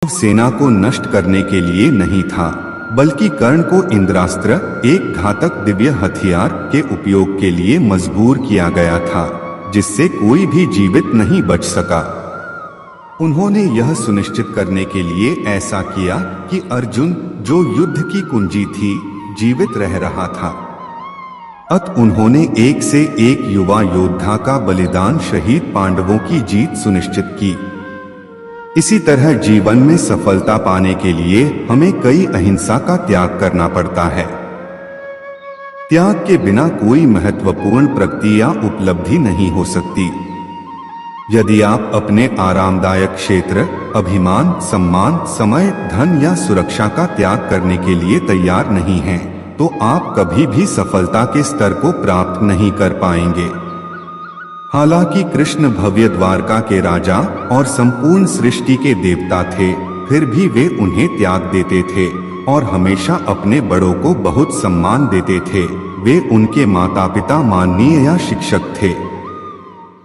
सेना को नष्ट करने के लिए नहीं था, बल्कि कर्ण को इंद्रास्त्र, एक घातक दिव्य हथियार के उपयोग के लिए मजबूर किया गया था, जिससे कोई भी जीवित नहीं बच सका। उन्होंने यह सुनिश्चित करने के लिए ऐसा किया कि अर्जुन, जो युद्ध की कुंजी थी, जीवित रह रहा था। अत उन्होंने एक से एक युवा योद्धा का बलिदान, शहीद पांडवों की जीत सुनिश्चित की। इसी तरह जीवन में सफलता पाने के लिए हमें कई अहिंसा का त्याग करना पड़ता है। त्याग के बिना कोई महत्वपूर्ण प्रगति या उपलब्धि नहीं हो सकती। यदि आप अपने आरामदायक क्षेत्र, अभिमान, सम्मान, समय, धन या सुरक्षा का त्याग करने के लिए तैयार नहीं हैं, तो आप कभी भी सफलता के स्तर को प्राप्त नहीं कर पाएंगे। हालांकि कृष्ण भव्य द्वारका के राजा और संपूर्ण सृष्टि के देवता थे, फिर भी वे उन्हें त्याग देते थे और हमेशा अपने बड़ों को बहुत सम्मान देते थे। वे उनके माता पिता, माननीय या शिक्षक थे।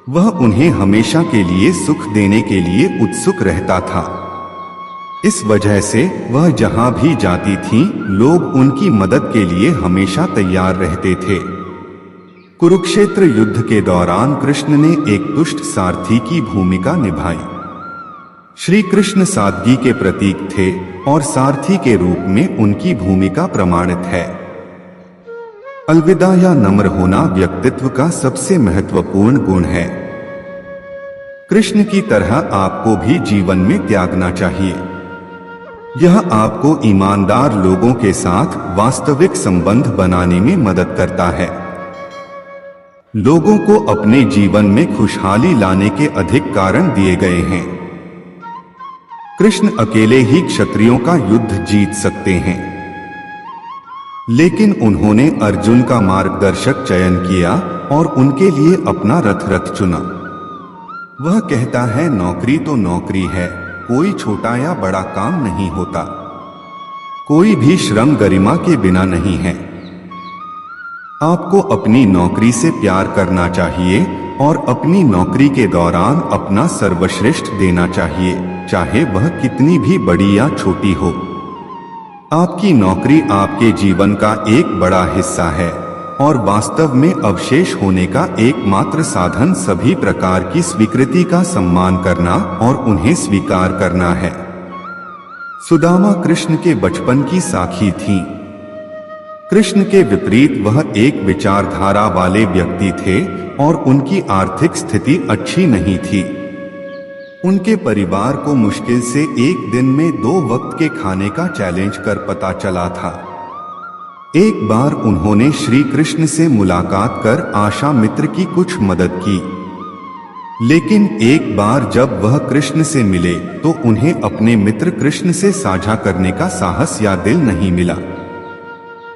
वह उन्हें हमेशा के लिए सुख देने के लिए उत्सुक रहता था। इस वजह से वह जहां भी जाती थीं, लोग उनकी मदद के लिए हमेशा तैयार रहते थे। कुरुक्षेत्र युद्ध के दौरान कृष्ण ने एक दुष्ट सारथी की भूमिका निभाई। श्री कृष्ण सादगी के प्रतीक थे और सारथी के रूप में उनकी भूमिका प्रमाणित है। अलविदा या नम्र होना व्यक्तित्व का सबसे महत्वपूर्ण गुण है। कृष्ण की तरह आपको भी जीवन में त्यागना चाहिए। यह आपको ईमानदार लोगों के साथ वास्तविक संबंध बनाने में मदद करता है। लोगों को अपने जीवन में खुशहाली लाने के अधिक कारण दिए गए हैं। कृष्ण अकेले ही क्षत्रियों का युद्ध जीत सकते हैं, लेकिन उन्होंने अर्जुन का मार्गदर्शक चयन किया और उनके लिए अपना रथ चुना। वह कहता है, नौकरी तो नौकरी है, कोई छोटा या बड़ा काम नहीं होता। कोई भी श्रम गरिमा के बिना नहीं है। आपको अपनी नौकरी से प्यार करना चाहिए और अपनी नौकरी के दौरान अपना सर्वश्रेष्ठ देना चाहिए, चाहे वह कितनी भी बड़ी या छोटी हो। आपकी नौकरी आपके जीवन का एक बड़ा हिस्सा है और वास्तव में अवशेष होने का एकमात्र साधन सभी प्रकार की स्वीकृति का सम्मान करना और उन्हें स्वीकार करना है। सुदामा कृष्ण के बचपन की साखी थी। कृष्ण के विपरीत वह एक विचारधारा वाले व्यक्ति थे और उनकी आर्थिक स्थिति अच्छी नहीं थी। उनके परिवार को मुश्किल से एक दिन में 2 वक्त के खाने का चैलेंज कर पता चला था। एक बार उन्होंने श्री कृष्ण से मुलाकात कर आशा मित्र की कुछ मदद की, लेकिन एक बार जब वह कृष्ण से मिले तो उन्हें अपने मित्र कृष्ण से साझा करने का साहस या दिल नहीं मिला।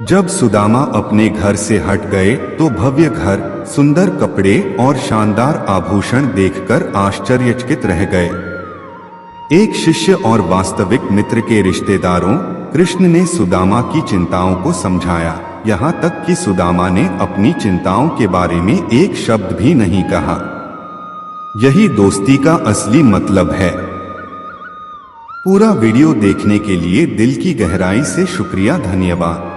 जब सुदामा अपने घर से हट गए तो भव्य घर, सुंदर कपड़े और शानदार आभूषण देखकर आश्चर्यचकित रह गए। एक शिष्य और वास्तविक मित्र के रिश्तेदारों, कृष्ण ने सुदामा की चिंताओं को समझाया, यहाँ तक कि सुदामा ने अपनी चिंताओं के बारे में एक शब्द भी नहीं कहा। यही दोस्ती का असली मतलब है। पूरा वीडियो देखने के लिए दिल की गहराई से शुक्रिया, धन्यवाद।